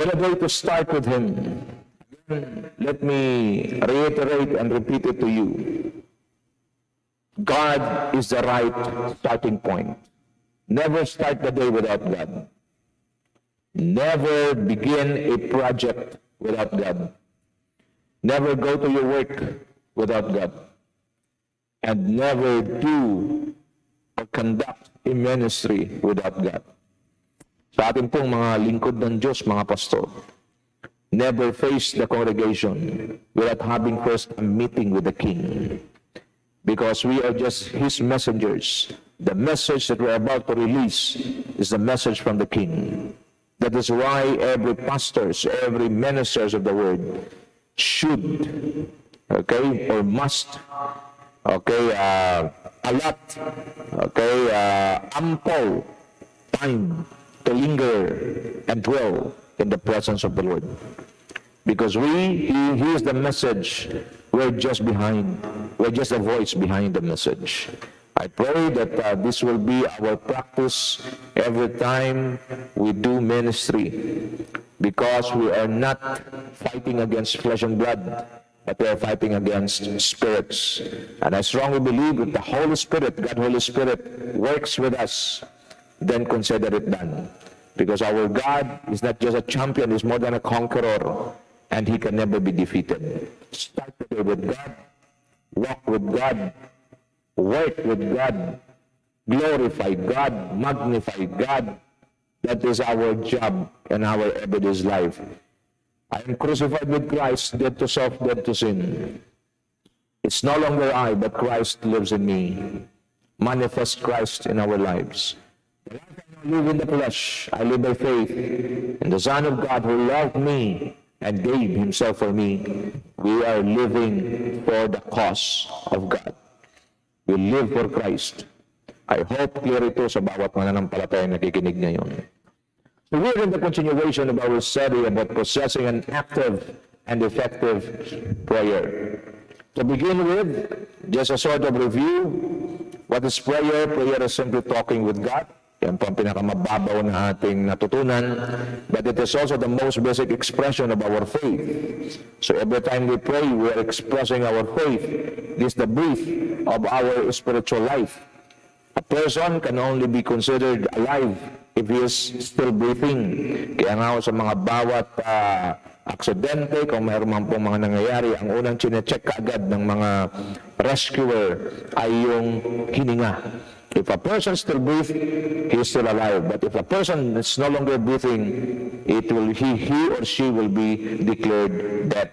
What a day to start with Him. Let me reiterate and repeat it to you. God is the right starting point. Never start the day without God. Never begin a project without God. Never go to your work without God. And never do or conduct a ministry without God. Sa ating pong mga lingkod ng Diyos, mga pastor, never face the congregation without having first a meeting with the King. Because we are just His messengers. The message that we're about to release is the message from the King. That is why every pastors, every ministers of the Word should, or must, allot, ample time to linger and dwell in the presence of the Lord. Because He is the message, we're just behind. We're just a voice behind the message. I pray that this will be our practice every time we do ministry, because we are not fighting against flesh and blood, but we are fighting against spirits. And I strongly believe that the Holy Spirit, God Holy Spirit, works with us, then consider it done. Because our God is not just a champion, He's more than a conqueror, and He can never be defeated. Start the day with God, walk with God, work with God, glorify God, magnify God. That is our job in our everyday life. I am crucified with Christ, dead to self, dead to sin. It's no longer I, but Christ lives in me. Manifest Christ in our lives. The life I live in the flesh, I live by faith in the Son of God who loved me and gave Himself for me. We are living for the cause of God. We live for Christ. I hope clear ito sa bawat mananampalataya na nakikinig ngayon. So we're in the continuation of our study about possessing an active and effective prayer. To begin with, just a sort of review. What is prayer? Prayer is simply talking with God. Yan po ang pinakamababaw na ating natutunan. But it is also the most basic expression of our faith. So every time we pray, we are expressing our faith. This is the breath of our spiritual life. A person can only be considered alive if he is still breathing. Kaya nga sa mga bawat aksidente, kung mayroon man pong mga nangyayari, ang unang chinecheck kaagad ng mga rescuer ay yung hininga. If a person still breathes, he is still alive. But if a person is no longer breathing, he or she will be declared dead.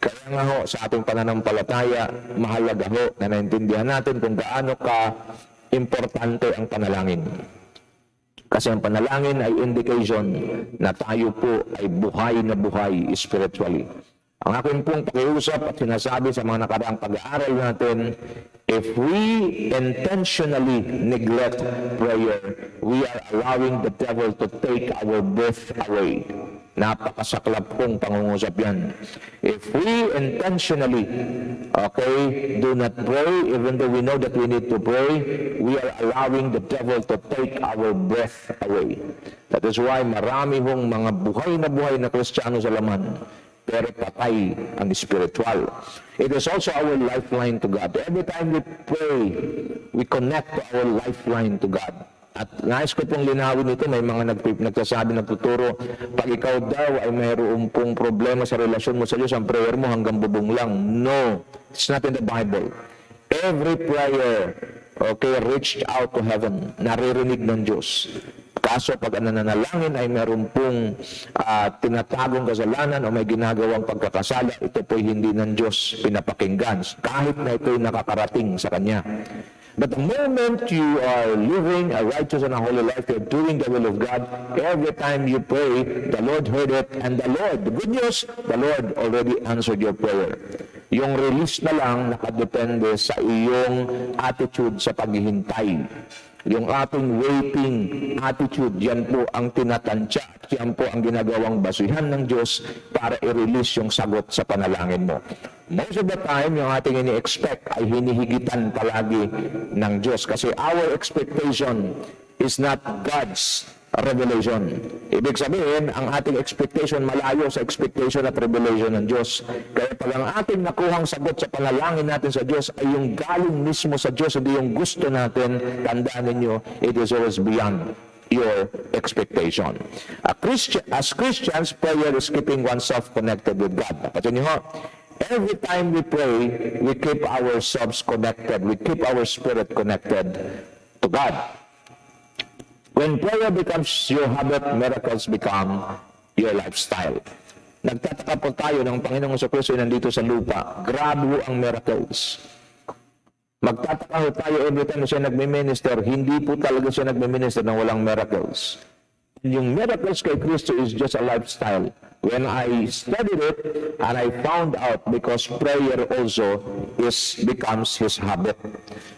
Kaya nga ho, sa ating pananampalataya, mahalaga ho na naintindihan natin kung gaano ka importante ang panalangin. Kasi ang panalangin ay indication na tayo po ay buhay na buhay spiritually. Ang aking pong pakiusap at sinasabi sa mga nakaraang pag-aaral natin, if we intentionally neglect prayer, we are allowing the devil to take our breath away. Napakasaklap pong pangungusap yan. If we intentionally, do not pray, even though we know that we need to pray, we are allowing the devil to take our breath away. That is why marami hong mga buhay na Kristiyano sa laman, pero patay ang spiritual. It is also our lifeline to God. Every time we pray, we connect to our lifeline to God. At nais ko pong linawin ito, may mga nagsasabi, nagtuturo, pag ikaw daw ay mayroon pong problema sa relasyon mo sa Diyos, ang prayer mo hanggang bubong lang. No, it's not in the Bible. Every prayer, reached out to heaven, naririnig ng Diyos. Kaso pag ang nananalangin ay meron pong tinatagong kasalanan o may ginagawang pagkakasala, ito po'y hindi ng Diyos pinapakinggan, kahit na ito'y nakakarating sa Kanya. But the moment you are living a righteous and a holy life, you're doing the will of God, every time you pray, the Lord heard it, and the good news, the Lord already answered your prayer. Yung release na lang nakadepende sa iyong attitude sa paghihintay. Yung ating waiting attitude, yan po ang tinatansya, yan po ang ginagawang basihan ng Diyos para i-release yung sagot sa panalangin mo. Most of the time, yung ating ini-expect ay hinihigitan palagi ng Diyos. Kasi our expectation is not God's revelation. Ibig sabihin, ang ating expectation malayo sa expectation at revelation ng Diyos. Kaya pag ang ating nakuhang sagot sa panalangin natin sa Diyos ay yung galing mismo sa Diyos, hindi yung gusto natin, tandaan ninyo, it is always beyond your expectation. As Christians, prayer is keeping oneself connected with God. Napansin niyo ho? Every time we pray, we keep ourselves connected. We keep our spirit connected to God. When prayer becomes your habit, miracles become your lifestyle. Nagtataka po tayo ng Panginoong Jesucristo nandito sa lupa. Grabe ho ang miracles. Magtataka ho tayo every time siya nagme-minister, hindi po talaga siya nagme-minister ng walang miracles. Yung miracles kay Kristo is just a lifestyle. When I studied it, and I found out because prayer also becomes his habit.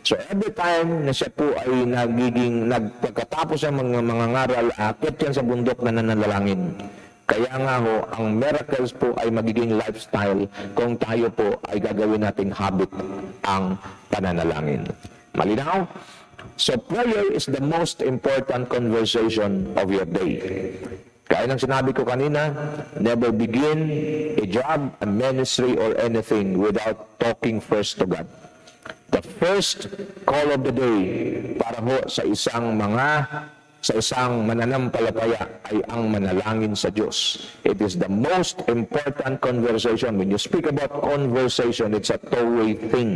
So every time na siya po ay nagpagkatapos ng mga ngaral, akit yan sa bundok na nananalangin. Kaya nga ho, ang miracles po ay magiging lifestyle kung tayo po ay gagawin nating habit ang pananalangin. Malinaw? So prayer is the most important conversation of your day. Kaya nang sinabi ko kanina, never begin a job, a ministry, or anything without talking first to God. The first call of the day para ho sa isang mananampalataya ay ang manalangin sa Diyos. It is the most important conversation. When you speak about conversation, it's a two-way thing.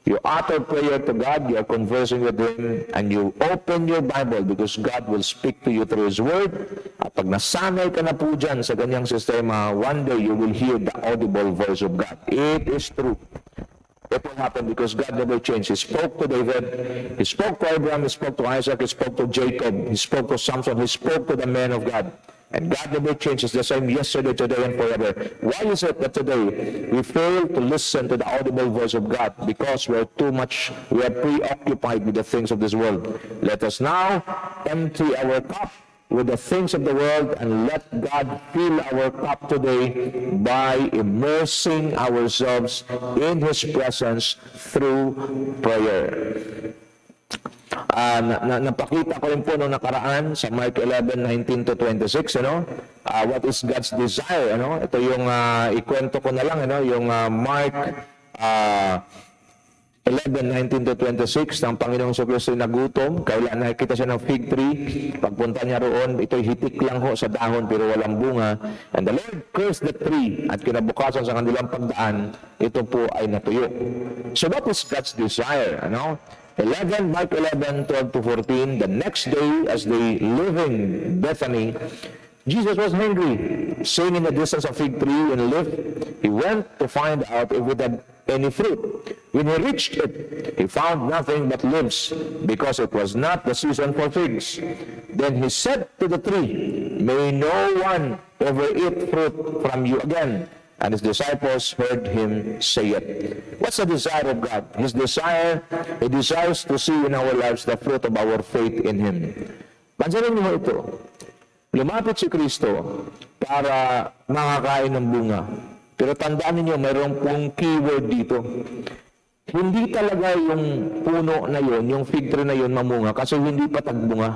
You utter prayer to God, you are conversing with Him, and you open your Bible because God will speak to you through His Word. At pag nasanay ka na po dyan sa ganyang sistema, one day you will hear the audible voice of God. It is true. It will happen because God never changed. He spoke to David, He spoke to Abraham, He spoke to Isaac, He spoke to Jacob, He spoke to Samson, He spoke to the men of God. And God never changes, the same yesterday, today, and forever. Why is it that today we fail to listen to the audible voice of God? Because we are preoccupied with the things of this world. Let us now empty our cup with the things of the world and let God fill our cup today by immersing ourselves in His presence through prayer. Napakita ko rin po noong nakaraan sa Mark 11:19-26, what is God's desire, ito yung ikwento ko na lang, yung Mark 11:19-26, ng Panginoong Jesucristo nagutom, kailan nakikita siya ng fig tree, pagpunta niya roon, ito'y hitik lang ho sa dahon pero walang bunga, and the Lord cursed the tree, at kinabukasan sa kanilang pagdaan, ito po ay natuyo. So what is God's desire, Mark 11:12-14, the next day as they leaving Bethany, Jesus was hungry. Seeing in the distance a fig tree and leaf, he went to find out if it had any fruit. When he reached it, he found nothing but leaves, because it was not the season for figs. Then he said to the tree, "May no one ever eat fruit from you again." And his disciples heard him say it. What's the desire of God? His desire, He desires to see in our lives the fruit of our faith in Him. Pansinin niyo ito. Lumapit si Kristo para makakain ng bunga. Pero tandaan niyo, mayroong pong keyword dito. Hindi talaga yung puno na yun, yung fig tree na yun mamunga, kasi hindi pa tagbunga.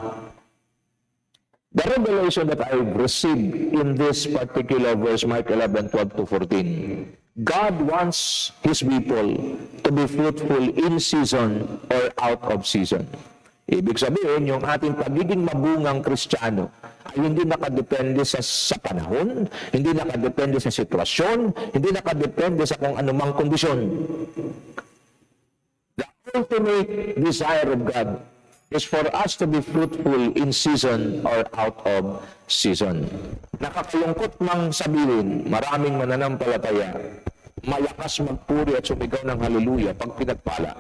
The revelation that I received in this particular verse, Mark 11:12-14, God wants His people to be fruitful in season or out of season. Ibig sabihin, yung ating pagiging mabungang Kristiyano ay hindi nakadepende sa panahon, hindi nakadepende sa sitwasyon, hindi nakadepende sa kung anumang kondisyon. The ultimate desire of God is for us to be fruitful in season or out of season. Nakakalungkot mang sabihin, maraming mananampalataya, malakas magpuri at sumigaw ng haleluya pag pinagpala.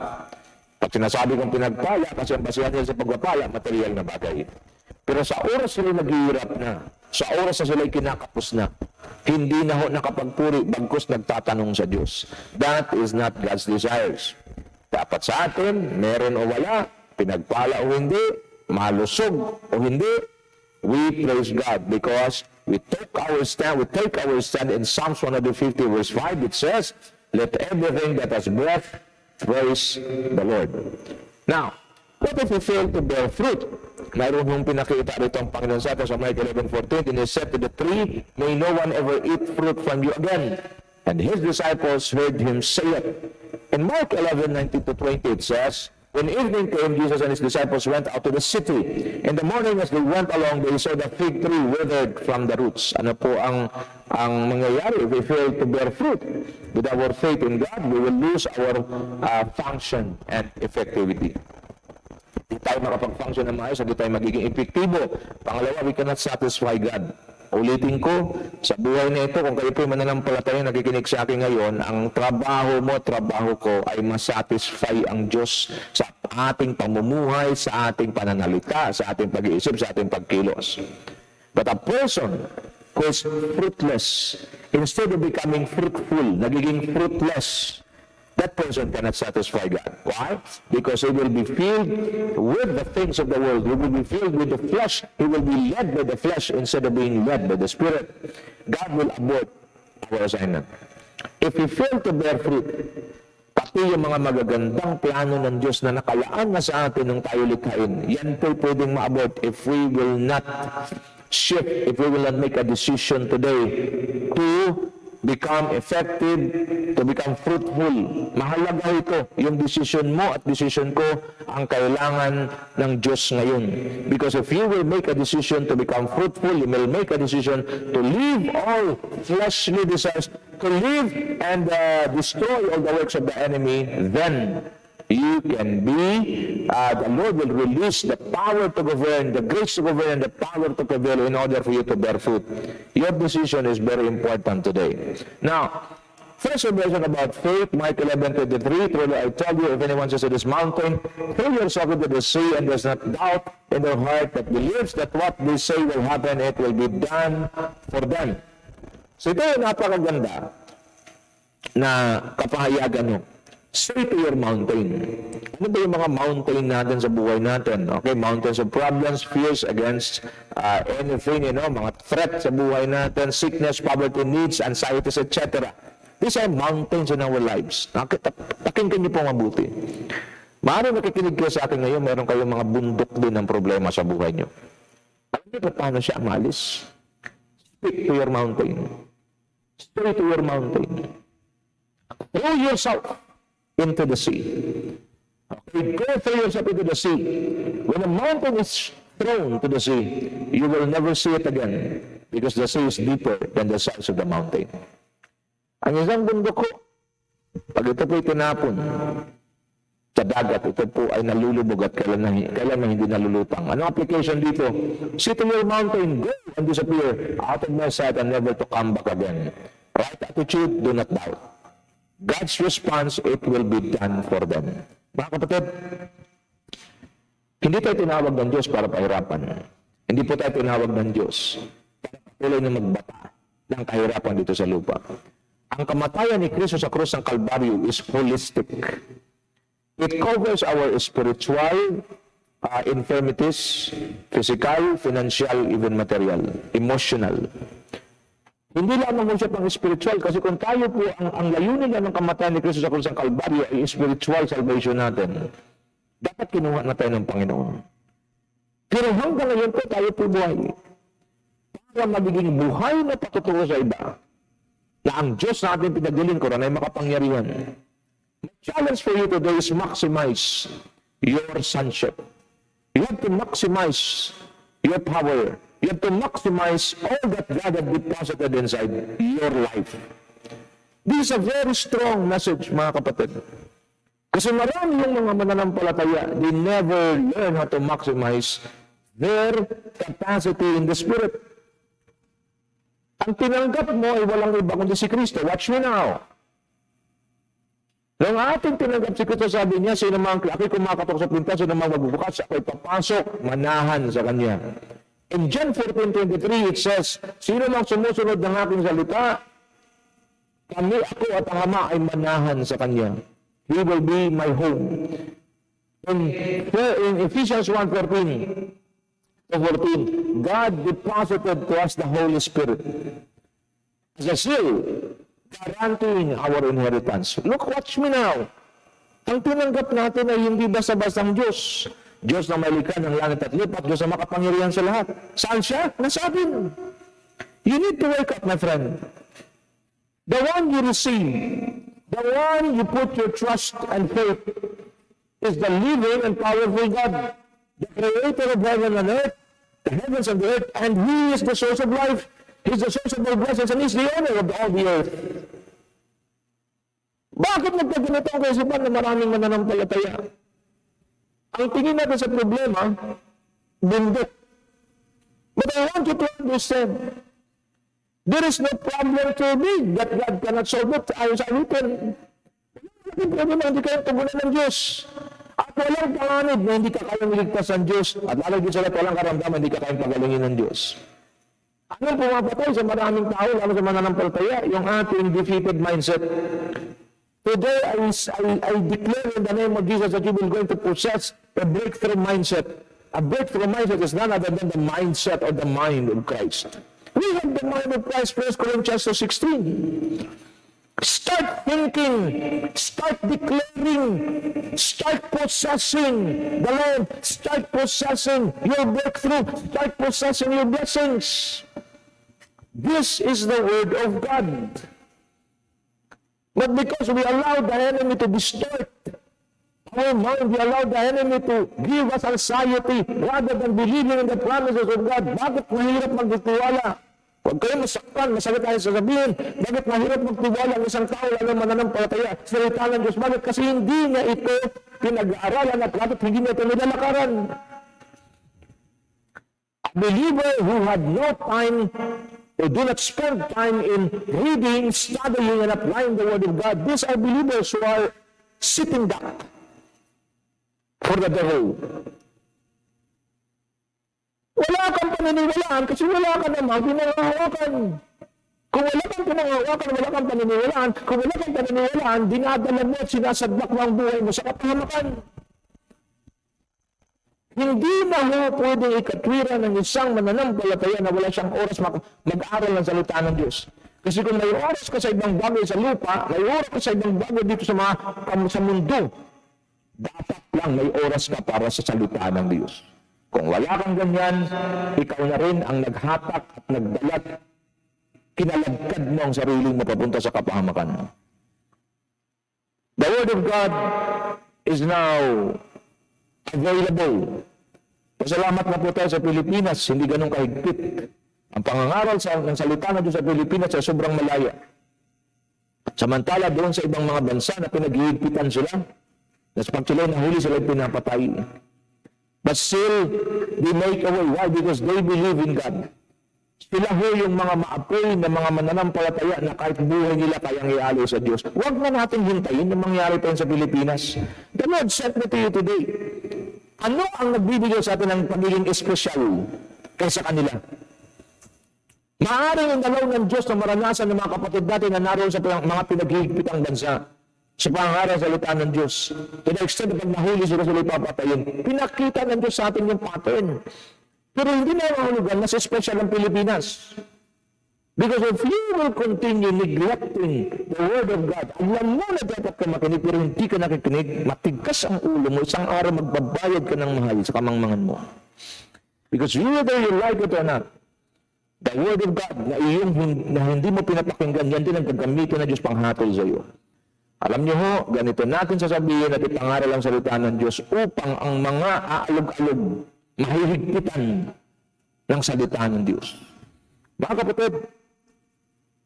Pag sinasabi kong pinagpala, kasi ang basihan nila sa pagpapala, material na bagay. Pero sa oras sila naghihirap na, sa oras na sila kinakapos na, hindi na ho nakapagpuri, bagkus nagtatanong sa Diyos. That is not God's desires. Dapat sa atin, meron o wala, pinagpala o hindi, malusog o hindi, we praise God because we take our stand in Psalms 150 verse 5. It says, "Let everything that has breath praise the Lord." Now, what if we fail to bear fruit? mayroon yung pinakita rito ang Panginoon sa atin sa Mark 11:14, and he said to the tree, may no one ever eat fruit from you again. And his disciples heard him say it. In Mark 11:19-20 it says, when evening came, Jesus and his disciples went out to the city. In the morning, as they went along, they saw the fig tree withered from the roots. Ano po ang mangyayari if we fail to bear fruit? With our faith in God, we will lose our function and effectivity. Hindi tayo makapag-function na maayos, hindi tayo magiging epektibo. Pangalawa, we cannot satisfy God. Ulitin ko, sa buhay na ito, kung kayo po'y mananampalataya, nakikinig sa akin ngayon, ang trabaho mo, trabaho ko, ay masatisfy ang Diyos sa ating pamumuhay, sa ating pananalita, sa ating pag-iisip, sa ating pagkilos. But a person who is fruitless, instead of becoming fruitful, nagiging fruitless, that person cannot satisfy God. Why? Because he will be filled with the things of the world. He will be filled with the flesh. He will be led by the flesh instead of being led by the Spirit. God will abort our assignment. If we fail to bear fruit, pati yung mga magagandang plano ng Diyos na nakalaan na sa atin nung tayo likhain, yan po pwedeng ma-abort if we will not shift, if we will not make a decision today to become effective, to become fruitful. Mahalaga ito, yung decision mo at decision ko ang kailangan ng Diyos ngayon. Because if you will make a decision to become fruitful, you will make a decision to leave all fleshly desires, to leave and destroy all the works of the enemy, then you can be, the Lord will release the power to govern, the grace to govern, and the power to prevail in order for you to bear fruit. Your decision is very important today. Now, first revelation about faith, Mark 11:23, truly I tell you, if anyone says to this mountain, throw yourself into the sea, and does not doubt in their heart, but believes that what they say will happen, it will be done for them. So ito yung napakaganda na kapahayagan nyo. Say to your mountain. Ano ba yung mga mountain natin sa buhay natin? Okay, mountains of problems, fears against anything, mga threat sa buhay natin, sickness, poverty, needs, anxieties, etc. These are mountains in our lives. Pakinggan niyo po mabuti. Maaari nakikinig kayo sa akin ngayon, meron kayong mga bundok din ng problema sa buhay niyo. Alam niyo paano siya umalis? Speak to your mountain. Stay to your mountain. Throw yourself into the sea. Okay, go throw yourself into the sea. When a mountain is thrown to the sea, you will never see it again because the sea is deeper than the size of the mountain. Ang isang bundok ko, pag ito po itinapon sa dagat, ito po ay nalulubog at kailan na hindi nalulutang. Anong application dito? See to your mountain, go and disappear out of my sight and never to come back again. Right attitude, do not doubt. God's response, it will be done for them. Mga kapatid, hindi tayo tinawag ng Diyos para pahirapan. Hindi po tayo tinawag ng Diyos para patuloy na magbata ng kahirapan dito sa lupa. Ang kamatayan ni Kristo sa krus ng Kalbaryo is holistic. It covers our spiritual infirmities, physical, financial, even material, emotional. Hindi lamang mo siya pang spiritual kasi kung tayo po, ang layunin na ng kamatayan ni Kristo sa krus ng Kalbaryo ay spiritual salvation natin. Dapat kinuha na tayo ng Panginoon. Pero hanggang ngayon po tayo po buhay. Para magiging buhay na patutungo sa iba, na ang Diyos na ating pinaglilingkuran ay makapangyarihan. My challenge for you today is maximize your sonship. You have to maximize your power. You have to maximize all that God has deposited inside your life. This is a very strong message, mga kapatid. Kasi marami yung mga mananampalataya, they never learn how to maximize their capacity in the Spirit. Ang tinanggap mo ay walang iba kundi si Kristo. Watch me now. Nung ating tinanggap si Kristo, sabi niya, sino mang ako'y kumakatok sa pinto, sino mang magbubukas, ako'y papasok, manahan sa Kanya. In John 14:23, it says, sino mang sumusunod ng aking salita, kami, ako at ang Ama ay manahan sa Kanya. He will be my home. In Ephesians 1:14, God deposited to us the Holy Spirit as a seal, guaranteeing our inheritance. Look, watch me now. Ang tinanggap natin ay hindi basta-bastang Diyos. Diyos na malikha ng langit at lupa, Diyos na makapangyarihan sa lahat. Saan siya? Nasa atin. You need to wake up, my friend. The one you receive, the one you put your trust and faith is the living and powerful God, the creator of heaven and earth, the heavens and the earth, and He is the source of life. He is the source of all blessings, and He is the owner of all the earth. Bakit nagkaganito ang kaisipan na maraming mananampalataya? Ang tingin natin sa problema, bundok. But I want you to understand, there is no problem too big that God cannot solve it. Ayon sa awitin. Walang problema, hindi kayo tugunan ng Diyos. At walang panganib na hindi ka kayang iligtas ng Diyos. At lalo din sa lahat, walang karamdaman, hindi ka kayang pagalingin ng Diyos. Anong pumapatay sa maraming tao, lalo sa mananampalataya? Yung ating defeated mindset. Today, I declare in the name of Jesus that you will going to possess a breakthrough mindset. A breakthrough mindset is none other than the mindset or the mind of Christ. We have the mind of Christ, 1 Corinthians 16. Start thinking, start declaring, start possessing the Lord, start possessing your breakthrough, start possessing your blessings. This is the word of God. But because we allow the enemy to distort our mind, we allow the enemy to give us anxiety rather than believing in the promises of God. Bakit mahirap magtitiwala? Huwag kayong masaktan, masakit tayo sasabihin. Bakit mahirap magtiwala ang isang tao lalo mananampalataya? Salita ng Diyos. Bakit? Kasi hindi niya ito pinag-aaralan at bakit hindi niya ito nilalakaran? A believer who had no time or do not spend time in reading, studying, and applying the Word of God, these are believers who are sitting duck for the devil. Wala kang paniniwalaan kasi wala ka namang pinangahawakan. Kung wala kang pinangahawakan, wala kang paniniwalaan. Kung wala kang paniniwalaan, dinadala mo at sinasadlak mo ang buhay mo sa kapahamakan. Hindi na ho pwedeng ikatwira ng isang mananampalataya na wala siyang oras mag-aaral ng salita ng Diyos. Kasi kung may oras ka sa ibang bagay sa lupa, may oras ka sa ibang bagay dito sa mundo, dapat lang may oras ka para sa salita ng Diyos. Kung wala kang ganyan, ikaw na rin ang naghatak at nagdalat, kinalagkad mo ang sarili mo papunta sa kapahamakan. The Word of God is now available. Pasalamat na po tayo sa Pilipinas, hindi ganun kahigpit. Ang pangangaral ng salita na doon sa Pilipinas ay sobrang malaya. Samantala doon sa ibang mga bansa na pinaghihigpitan sila, na pag sila nahuli, sila pinapatay. But still, they make a way. Why? Because they believe in God. Sila ho yung mga maapoy na mga mananampalataya na kahit buhay nila kayang ialay sa Diyos. Huwag na natin hintayin na mangyari pa sa Pilipinas. The Lord sent me to you today. Ano ang nagbibigay sa atin ng pagiging espesyal kaysa kanila? Maaaring ang dalaw ng Diyos na maranasan ng mga kapatid natin na naroon sa mga pinaghihigpitang bansa sa pangaral sa salita ng Diyos. To the extent na pag nahuli sila ipapatayin. Pinakita ng Diyos sa atin yung pattern. Pero hindi na mahulugan na sa special ang Pilipinas. Because if you will continue neglecting the Word of God, alam mo na dapat ka makinig, pero hindi ka nakikinig, matigas ang ulo mo, isang araw magbabayad ka ng mahal sa kamangmangan mo. Because whether you like it or not, the Word of God na hindi mo pinapakinggan, yan din ang gagamitin ng Diyos panghatol sa iyo. Alam niyo ho, ganito natin sasabihin at ipangaral ang salita ng Diyos upang ang mga aalog-alog mahihigpitan ng salita ng Diyos. Mga kapatid,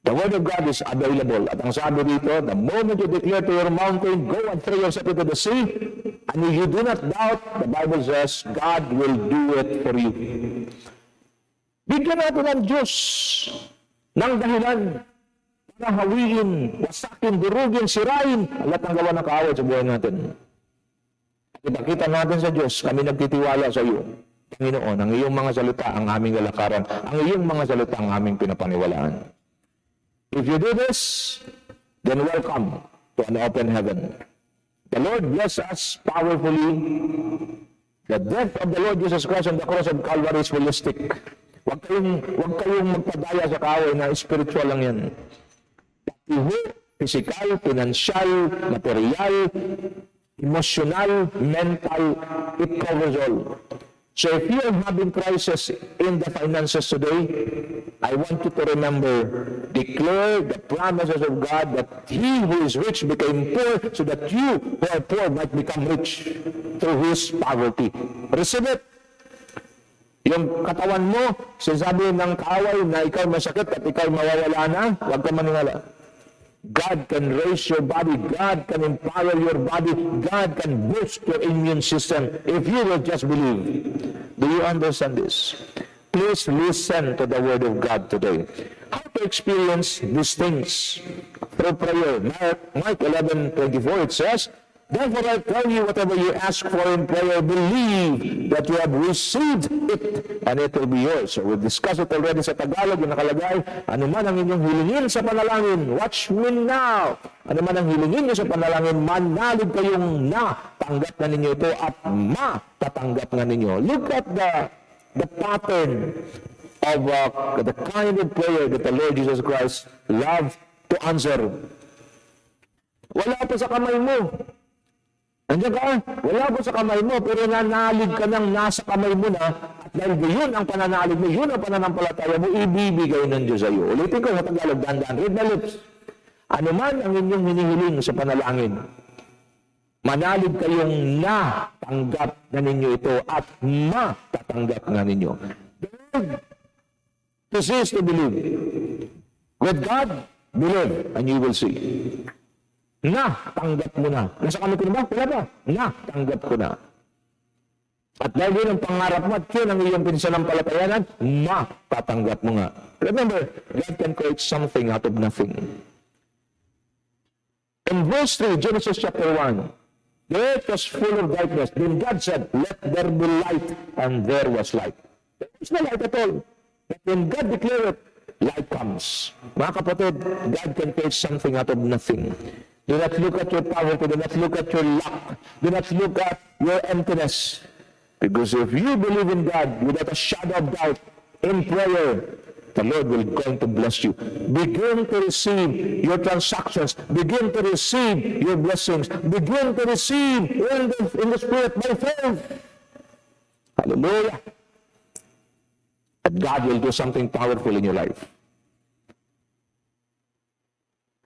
the Word of God is available. At ang sabi dito, the moment you declare to your mountain, go and throw yourself into the sea, and if you do not doubt, the Bible says, God will do it for you. Bigyan natin ng Diyos ng dahilan para hawiin, wasakin, durugin, sirain ang lahat ng gawa ng kaaway sa buhay natin. Ipakita natin sa Diyos, kami nagtitiwala sa iyo. Panginoon, ang iyong mga salita ang aming lalakaran, ang iyong mga salita ang aming pinapaniwalaan. If you do this, then welcome to an open heaven. The Lord bless us powerfully. The death of the Lord Jesus Christ on the cross of Calvary is holistic. Huwag kayong magpadaya sa kaaway na spiritual lang yan. Pati physical, financial, material, emotional, mental, it covers all. So if you are having crisis in the finances today, I want you to remember, declare the promises of God that He who is rich became poor so that you who are poor might become rich through His poverty. Receive it. Yung katawan mo, sinasabi ng kaaway na ikaw masakit at ikaw mawawala na, huwag ka maniwala. God can raise your body. God can empower your body. God can boost your immune system if you will just believe. Do you understand this? Please listen to the word of God today. How to experience these things? Through prayer. Mark 11:24, it says, "Therefore I tell you, whatever you ask for in prayer, believe that you have received it, and it will be yours." So we discussed it already sa Tagalog, yung nakalagay, ano man ang inyong hilingin sa panalangin, watch me now. Ano man ang hilingin nyo sa panalangin, manalig kayong tanggap na ninyo ito at matatanggap na ninyo. Look at the pattern of the kind of prayer that the Lord Jesus Christ loved to answer. Wala pa sa kamay mo. Nandiyan ka, wala po sa kamay mo, pero nanalig ka ng nasa kamay mo na, at dahil yun ang pananalig mo, yun ang pananampalataya mo, ibibigay ng Diyos sa iyo. Ulitin ko sa Tagalog, dandan, read my lips. Ano man ang inyong hinihiling sa panalangin, manalig kayong natanggap na ninyo ito at matatanggap na ninyo. This is to believe. With God, believe, and you will see. Tanggap mo na. Nasa kami ko na ba? Wala ba? Tanggap ko na. At dahil yun ang pangarap mo at yun ang iyong pinsalampalatayanan, matatanggap mo nga. Remember, God can create something out of nothing. In verse 3, Genesis chapter 1, the earth was full of darkness. Then God said, "Let there be light," and there was light. There was no light at all. But when God declared it, light comes. Mga kapatid, God can create something out of nothing. Do not look at your poverty. Do not look at your lack. Do not look at your emptiness. Because if you believe in God without a shadow of doubt, in prayer, the Lord will going to bless you. Begin to receive your transactions. Begin to receive your blessings. Begin to receive in the Spirit by faith. Hallelujah. And God will do something powerful in your life.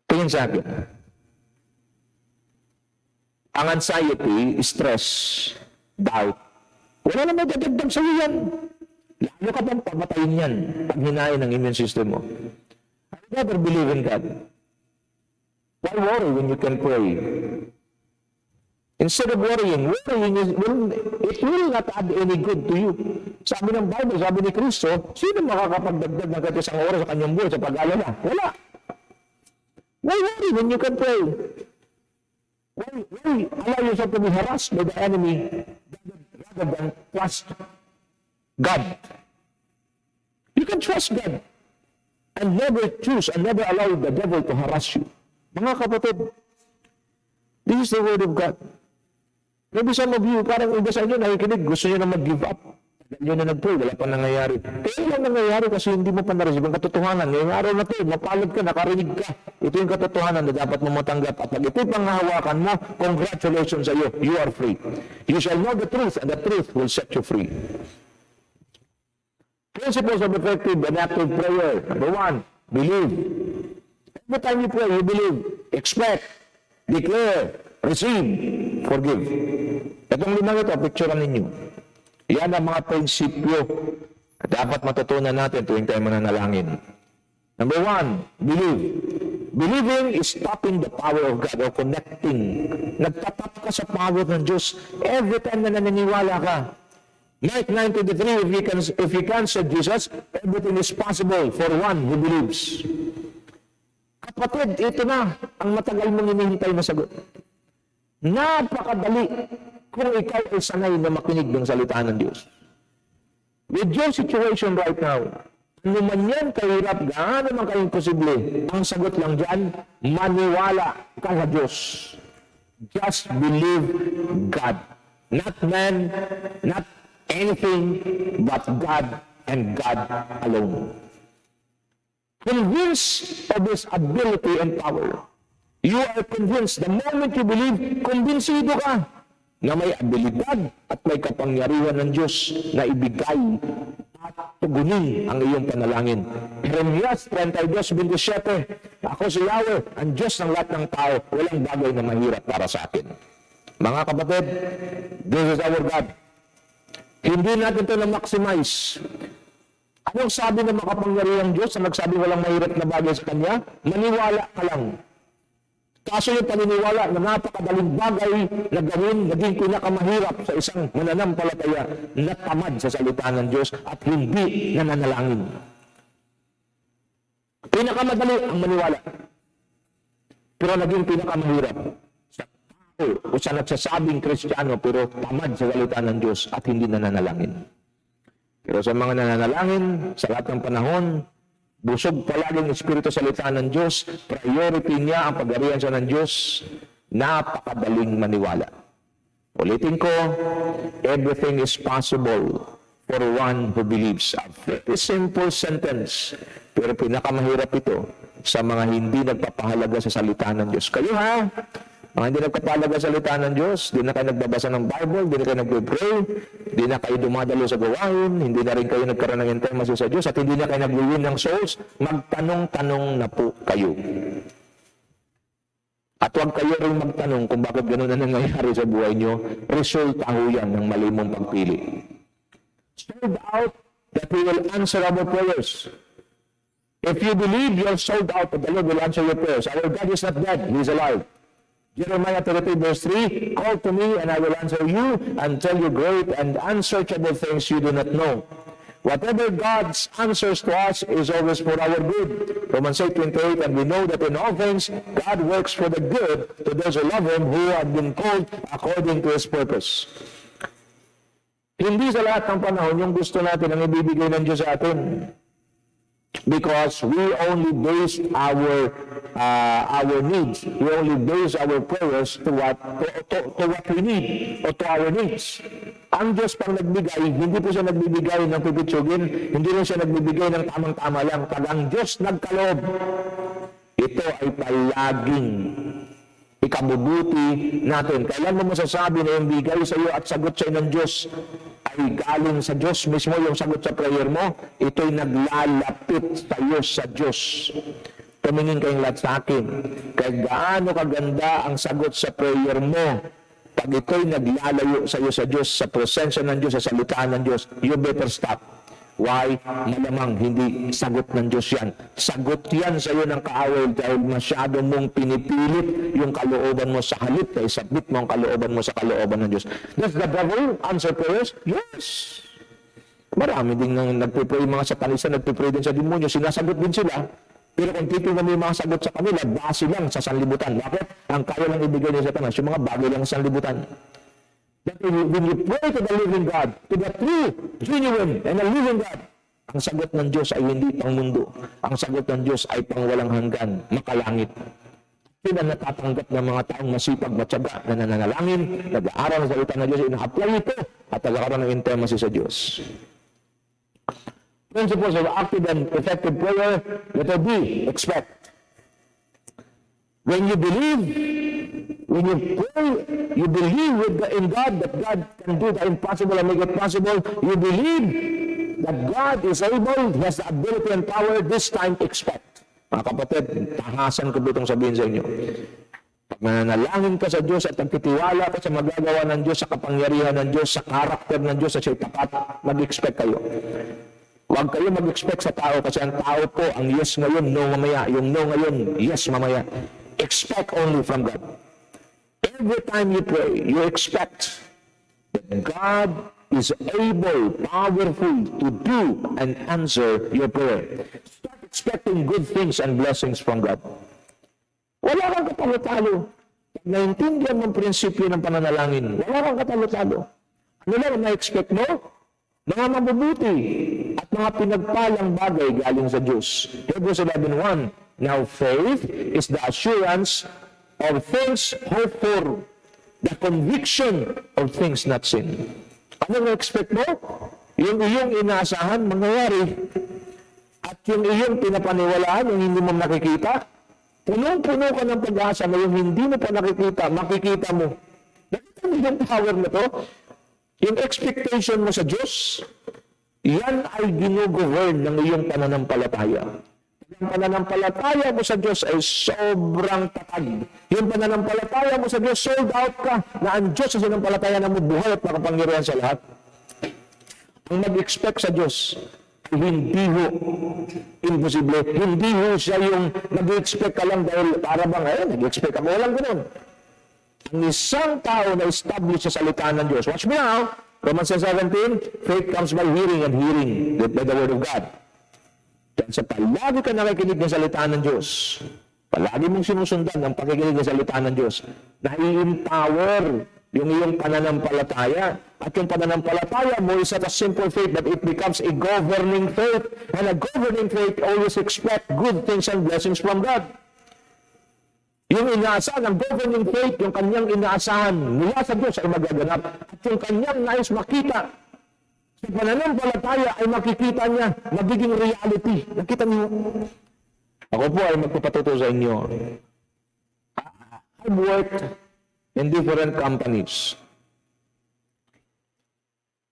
Tingin sa akin. Ang anxiety, stress, doubt, wala naman dadagdag sa iyo yan. Lalo ka pang pamatayin yan pag hinain ang immune system mo. I never believe in God. Why worry when you can pray? Instead of worrying it will not add any good to you. Sabi ng Bible, sabi ni Kristo, sino makakapagdagdag ng kahit isang oras sa kanyang buhay sa pag-alala? Wala. Why worry when you can pray? Why allow yourself to be harassed by the enemy rather than trust God? You can trust God and never choose and never allow the devil to harass you. Mga kapatid, this is the word of God. Maybe some of you, parang iba sa inyo, nakikinig, gusto nyo na mag-give up. Yun na nag-pray, wala pa nangyayari. Kaya lang nangyayari kasi hindi mo pa na-receive ang katotohanan. Ngayong araw na ito, mapalad ka, nakarinig ka. Ito yung katotohanan na dapat mo matanggap. At pag ito'y panghahawakan mo, congratulations sa iyo, you are free. You shall know the truth, and the truth will set you free. Principles of effective and active prayer. Number 1, believe. Every time you pray, you believe, expect, declare, receive, forgive. Itong 5 ito, picturean ninyo. Yan ang mga prinsipyo na dapat matutunan natin tuwing tayo mananalangin. Number 1, believe. Believing is tapping the power of God or connecting. Nagtatap ka sa power ng Diyos every time na naniniwala ka. Mark 9:23, if you can say Jesus, everything is possible for one who believes. Kapatid, ito na ang matagal mong hinihintay na sagot. Napakadali kung ikaw ay sanay na makinig ng salita ng Diyos. With your situation right now, ano man yan kahirap, gaano man ka-imposible, ang sagot lang dyan, maniwala ka sa Diyos. Just believe God. Not man, not anything, but God and God alone. Convinced of His ability and power, You are convinced. The moment you believe, kumbinsido ka na may abilidad at may kapangyarihan ng Diyos na ibigay at tugunin ang iyong panalangin. Jeremias 32:27, ako si Yahweh, ang Diyos ng lahat ng tao, walang bagay na mahirap para sa akin. Mga kapatid, this is our God. Hindi natin ito na-maximize. Anong sabi ng makapangyarihang Diyos na nagsabi walang mahirap na bagay sa Kanya? Maniwala ka lang. Kaso yung paniniwala na napakadaling bagay na gawin, naging pinakamahirap sa isang mananampalataya na tamad sa salita ng Diyos at hindi nananalangin. Pinakamadali ang maniwala. Pero naging pinakamahirap sa tao o sa nagsasabing Kristiyano pero tamad sa salita ng Diyos at hindi nananalangin. Pero sa mga nananalangin, sa lahat ng panahon, busog palaging Espiritu salita ng Diyos, priority niya ang pag-arihan siya ng Diyos, napakadaling maniwala. Ulitin ko, everything is possible for one who believes. A very simple sentence, pero pinakamahirap ito sa mga hindi nagpapahalaga sa salita ng Diyos. Kayo ha, mga hindi nagpapahalaga sa salita ng Diyos, di na kayo nagbabasa ng Bible, di na kayo nagpipray, di na kayo dumadalo sa gawain, hindi na rin kayo nagkaroon ng intimacy sa Diyos, at hindi na kayo nag-win ng souls, magtanong-tanong na po kayo. At huwag kayo rin magtanong kung bakit gano'n na nangyayari sa buhay nyo, resulta ho yan ng mali mong pagpili. Sold out that He will answer our prayers. If you believe you're sold out, that the Lord will answer your prayers. Our God is not dead, He is alive. Jeremiah 33 verse 3, call to me and I will answer you and tell you great and unsearchable things you do not know. Whatever God's answers to us is always for our good. Romans 8:28, and we know that in all things God works for the good to those who love Him, who have been called according to His purpose. Hindi sa lahat ng panahon yung gusto natin ang ibibigay ng Diyos sa atin. Because we only base our needs, we only base our prayers to what we need or to our needs. Ang Diyos pang nagbigay, hindi po siya nagbibigay ng pipitsugin, hindi rin siya nagbibigay ng tamang-tama lang. Pag ang Diyos nagkaloob, ito ay palaging ikabubuti natin. Kailan mo masasabi na yung bigay sa iyo at sagot sa iyo ng Diyos ay galing sa Diyos mismo, yung sagot sa prayer mo, ito'y naglalapit sa iyo sa Diyos. Tumingin kayong lahat sa akin. Kaya gaano kaganda ang sagot sa prayer mo, pag ito'y naglalayo sa iyo sa Diyos, sa presensya ng Diyos, sa salitaan ng Diyos, you better stop. Why? Malamang hindi sagot ng Diyos yan. Sagot yan sa iyo ng kaaway dahil masyado mong pinipilit yung kalooban mo sa halip na isabit mo ang kalooban mo sa kalooban ng Diyos. Does the devil answer prayers? Yes. Marami din nang nagpipray, mga satanista nagpipray din sa demonyo, sinasagot din sila. Pero kung titignan mo yung mga sagot sa kanila, base lang sa sanlibutan. Bakit? Ang kaya lang ibigay ng Satanas, yung mga bagay lang sa sanlibutan. That when you pray to the living God, to the true, genuine, and the living God, ang sagot ng Diyos ay hindi pang mundo. Ang sagot ng Diyos ay pang walang hanggan, makalangit. Sila natatanggap ng mga taong masipag, matyaga, na nananalangin, nag-aaral sa salita ng Diyos, ina-apply ito, at nagkakaroon ng intimacy sa Diyos. Principles of active and effective prayer, letter B, expect. When you believe, when you pray, you believe in God that God can do the impossible and make it possible. You believe that God is able, He has the ability and power. This time, expect. Mga kapatid, tahasan ko itong sabihin sa inyo. Pag mananalangin ka sa Diyos at nagtitiwala ka sa magagawa ng Diyos, sa kapangyarihan ng Diyos, sa karakter ng Diyos, sa siya'y tapat, mag-expect kayo. Huwag kayo mag-expect sa tao kasi ang tao po, ang yes ngayon, no mamaya. Yung no ngayon, yes mamaya. Expect only from God. Every time you pray, you expect that God is able, powerful to do and answer your prayer. Start expecting good things and blessings from God. Wala kang katalo-talo. Pag naintindihan mong prinsipyo ng pananalangin, wala kang katalo-talo. Ano lang na-expect mo? Mga mabubuti at mga pinagpalang bagay galing sa Diyos. Hebrews 11:1. Now faith is the assurance of things hoped for, the conviction of things not seen. Ano na-expect mo? Yung iyong inaasahan, mangyayari. At yung iyong pinapaniwalaan, yung hindi mo nakikita, Punong-puno ka ng pag-asa na yung hindi mo pa nakikita, makikita mo. Nakita mo yung power na to? Yung expectation mo sa Diyos, yan ay ginugovern ng iyong pananampalataya. Ang pananampalataya mo sa Diyos ay sobrang tatag. Yung pananampalataya mo sa Diyos, sold out ka na ang Diyos sa sinampalataya na mo buhay at makapangyarihan sa lahat. Ang mag-expect sa Diyos, hindi ho imposible. Hindi ho siya yung nag-expect ka lang dahil para bang, nag-expect ako. Walang ganun. Ang isang tao na establish sa salita ng Diyos. Watch me now. Romans 17, faith comes by hearing and hearing by the word of God. Dahil sa palagi ka nakikinig ng salita ng Diyos, palagi mong sinusundan ang pakikinig ng salita ng Diyos, nai-empower yung iyong pananampalataya. At yung pananampalataya mo is not a simple faith, but it becomes a governing faith. And a governing faith always expect good things and blessings from God. Yung inaasahan, ang governing faith, yung kanyang inaasahan mula sa Diyos ay magaganap. At yung kanyang nais makita sa pananampalataya ay makikita niya, magiging reality. Nakita niyo? Ako po ay magpapatuto sa inyo. I've worked in different companies.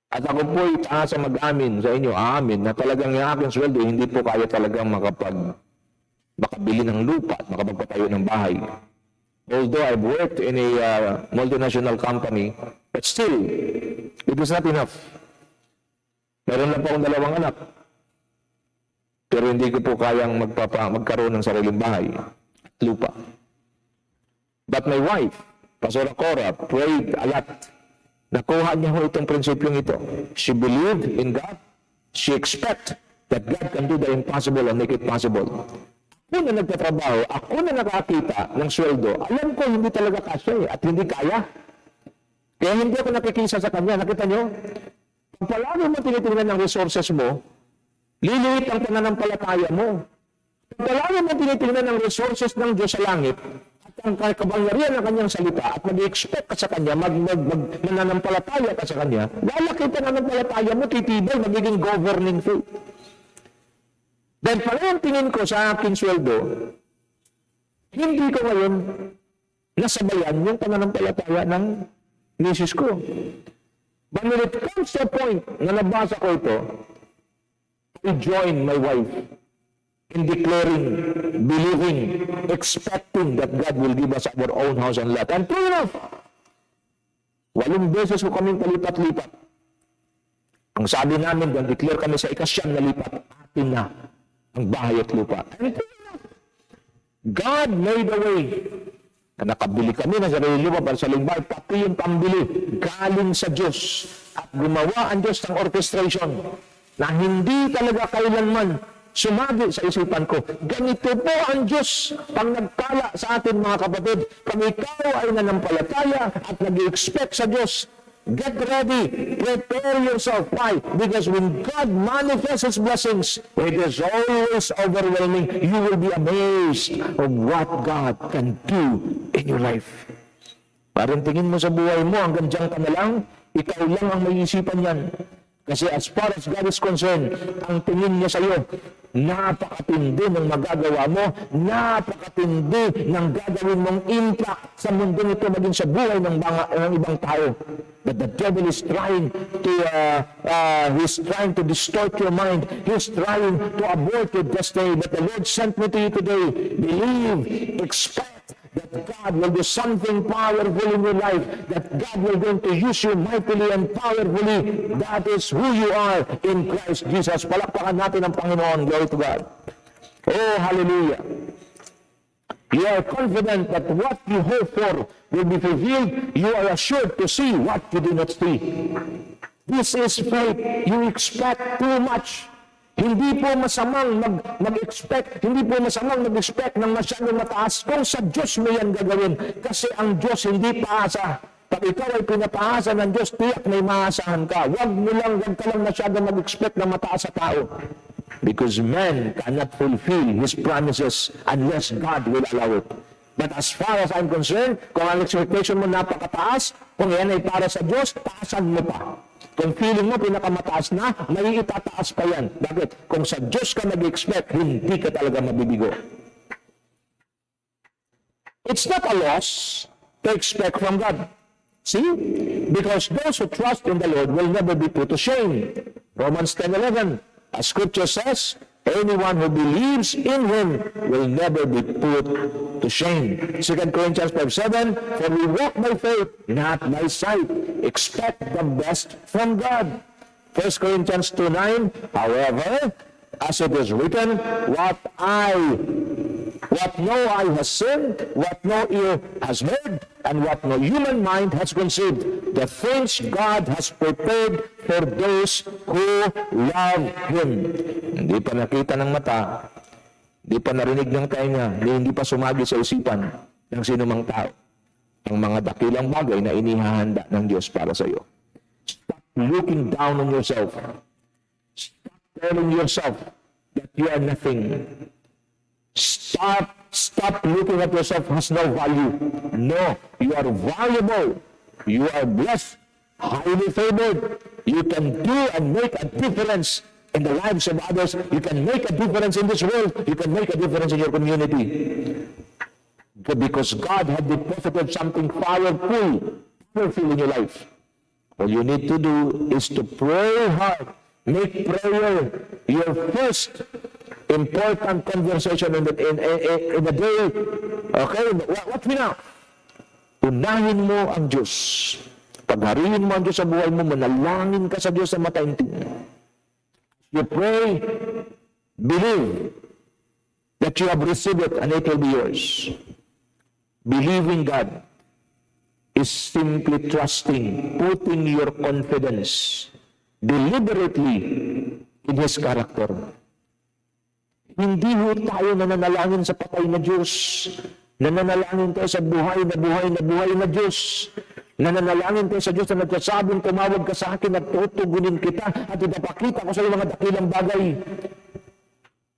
At ako po ay taas sa mag-amin sa inyo, amin, na talagang yung aking sweldo, hindi po kaya talagang makabili ng lupa at makapagpatayo ng bahay. Although I've worked in a multinational company, but still, it was not enough. Meron lang po akong 2 anak. Pero hindi ko po kayang magkaroon ng sariling bahay at lupa. But my wife, Pastora Cora, prayed a lot. Nakuha niya ho itong prinsipyong ito. She believed in God. She expect that God can do the impossible and make it possible. Ako na nagtatrabaho, ako na nakakita ng sweldo, alam ko hindi talaga kasya at hindi kaya. Kaya hindi ako nakikisa sa kanya. Nakita niyo? Pag palagi mo tinitingnan ng resources mo, liliit ang pananampalataya mo. Pag palagi mo tinitingnan ng resources ng Diyos sa langit, at ang kapangyarihan ng kanyang salita, at mag-expect ka sa kanya, mananampalataya ka sa kanya, lalaki ang pananampalataya mo, titibay, magiging governing faith. Dahil pala ang tingin ko sa aking sweldo, hindi ko ngayon nasabayan yung pananampalataya ng misis ko. But when it comes to a point na nabasa ko ito, I join my wife in declaring, believing, expecting that God will give us our own house and lot. And true enough, 8 beses ko kaming palipat-lipat. Ang sabi namin, nang declare kami sa ika-9 na lipat, atin na ang bahay at lupa. And true enough, God made a way na nakabili kami ng sarili lupa para sa lingbahay, pati yung pambili galing sa Diyos. At gumawa ang Diyos ng orchestration na hindi talaga kailanman sumagi sa isipan ko. Ganito po ang Diyos pag nagkala sa atin mga kapatid. Kung ikaw ay nanampalataya at nag-expect sa Diyos, get ready, prepare yourself. Why? Because when God manifests His blessings, it is always overwhelming. You will be amazed of what God can do in your life. Parang tingin mo sa buhay mo, hanggang diyan ka na lang, ikaw lang ang may isipan yan. Kasi as far as God is concerned, ang tingin niya sa iyo, napakatindi ng magagawa mo, napakatindi ng gagawin mong impact sa mundo nito, maging sa buhay ng ibang tao. But the devil is trying to distort your mind. He's trying to abort your destiny. But the Lord sent me to you today. Believe, expect that God will do something powerful in your life, that God will going to use you mightily and powerfully. That is who you are in Christ Jesus. Palakpakan natin ang Panginoon. Glory to God. Oh, hallelujah. You are confident that what you hope for will be fulfilled. You are assured to see what you do not see. This is faith. You expect too much. Hindi po masamang mag-expect, hindi po masamang mag-expect ng masyadong mataas kung sa Diyos mo yan gagawin. Kasi ang Diyos hindi paasa. Pag ikaw ay pinapaasa ng Diyos, tiyak may maasahan ka. Huwag ka lang masyadong mag-expect ng mataas sa tao. Because man cannot fulfill His promises unless God will allow it. But as far as I'm concerned, kung ang expectation mo napakataas, kung yan ay para sa Diyos, taasan mo pa. Kung feeling mo pinakamataas na, may itataas pa yan. Bakit? Kung sa Diyos ka nag-expect, hindi ka talaga mabibigo. It's not a loss to expect from God. See? Because those who trust in the Lord will never be put to shame. Romans 10:11, as Scripture says, anyone who believes in Him will never be put to shame. 2 Corinthians 5:7, for we walk by faith, not by sight. Expect the best from God. 1 Corinthians 2:9, however, as it is written, what no eye has seen, what no ear has heard, and what no human mind has conceived, the things God has prepared for those who love Him. Hindi pa nakita ng mata, hindi pa narinig ng tainga, hindi pa sumagi sa isipan ng sinumang tao ang mga dakilang bagay na inihahanda ng Diyos para sa iyo. Stop looking down on yourself. Stop telling yourself that you are nothing. Stop looking at yourself as no value. No, you are valuable. You are blessed, highly favored. You can do and make a difference in the lives of others. You can make a difference in this world. You can make a difference in your community. Because God had deposited something powerful in your life. All you need to do is to pray hard. Make prayer your first important conversation in the day. Okay? Watch me now. Unahin mo ang Diyos. Paghariin mo ang Diyos sa buhay mo, manalangin ka sa Diyos sa matainting. You pray, believe that you have received it and it will be yours. Believing God is simply trusting, putting your confidence deliberately in His character. Hindi ho tayo nananalangin sa patay na Diyos. Nananalangin tayo sa buhay na Diyos. Nananalangin tayo sa Diyos na nagsasabing, tumawag ka sa akin at tutugunin kita at ipapakita ko sa iyo mga dakilang bagay.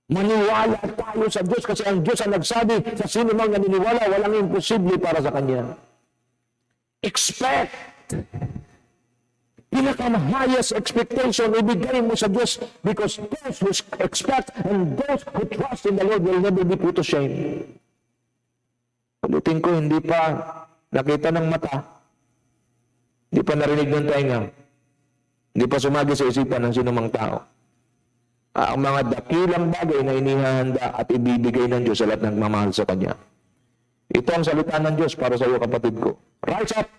Maniwala tayo sa Diyos kasi ang Diyos ang nagsabi sa sino mang naniniwala, walang imposible para sa Kanya. Expect. Pinaka-highest expectation ibigay mo sa Diyos because those who expect and those who trust in the Lord will never be put to shame. Ulitin ko, hindi pa nakita ng mata, hindi pa narinig ng tainga, hindi pa sumagi sa isipan ng sinumang tao. Ang mga dakilang bagay na inihahanda at ibibigay ng Diyos sa lahat ng nagmamahal sa Kanya. Ito ang salita ng Diyos para sa iyo, kapatid ko. Rise up!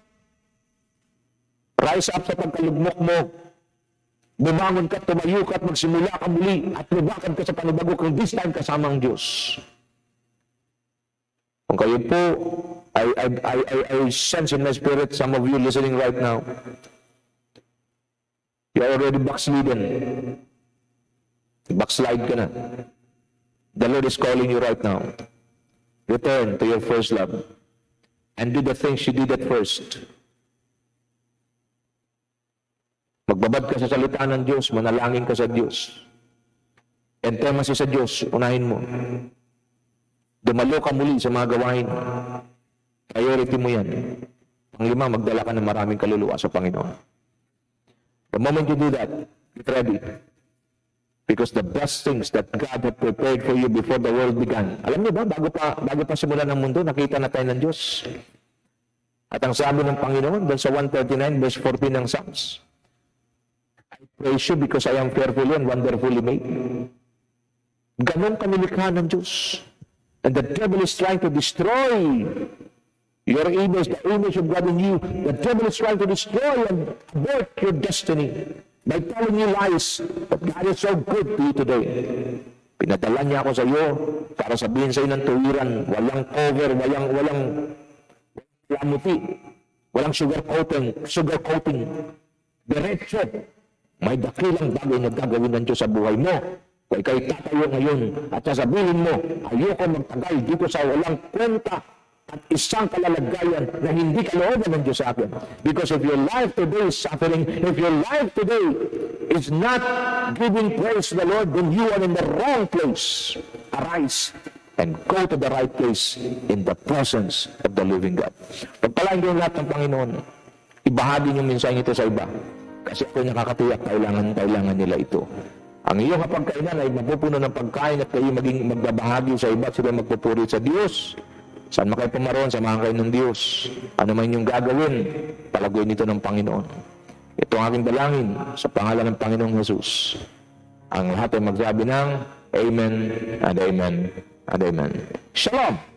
Rise up sa pagkalugmok mo. Bumangon ka, tumayo ka at magsimula ka muli at lubakan ka sa panibago kung this time kasama ang Diyos. Kung kayo po, I sense in my spirit, some of you listening right now, you're already backslidden. Backslide ka na. The Lord is calling you right now. Return to your first love and do the things you did at first. Magbabad ka sa salita ng Diyos, manalangin ka sa Diyos. Intimacy sa Diyos, unahin mo. Dumalo ka muli sa mga gawain. Priority mo yan. Panglima, magdala ka ng maraming kaluluwa sa Panginoon. The moment you do that, get ready. Because the best things that God had prepared for you before the world began. Alam niyo ba, bago pa simulan ng mundo, nakita na tayo ng Diyos. At ang sabi ng Panginoon, doon sa 139 verse 14 ng Psalms, I praise you because I am fearfully and wonderfully made. Ganon kami likha ng Diyos. And the devil is trying to destroy your image, the image of God in you. The devil is trying to destroy and abort your destiny by telling you lies. But God is so good to you today. Pinadala niya ako sa iyo para sabihin sa iyo ng tuwiran. Walang cover, walang lamuti, walang sugar coating. Diretso. May dakilang bagay na gagawin ng Diyos sa buhay mo. Kung ikaw'y tatayo ngayon at sasabihin mo, ayoko magtagal dito sa walang kwenta at isang kalalagayan na hindi kalooban ng Diyos sa akin. Because if your life today is suffering, if your life today is not giving praise to the Lord, then you are in the wrong place. Arise and go to the right place in the presence of the living God. Pagpalain din lahat ng Panginoon, ibahagi niyo minsan ito sa iba. Kasi ako nakakatiyak, kailangan nila ito. Ang iyong kapagkainan ay mapupuno ng pagkain at kayo maging magbabahagi sa iba at sila magpupuri sa Diyos Saan man kayo pumaroon, samahan kayo ng Diyos. Ano man yung gagawin, palaguin ito ng Panginoon. Ito ang aking dalangin sa pangalan ng Panginoong Jesus. Ang lahat ay magsabi ng Amen and Amen and Amen. Shalom!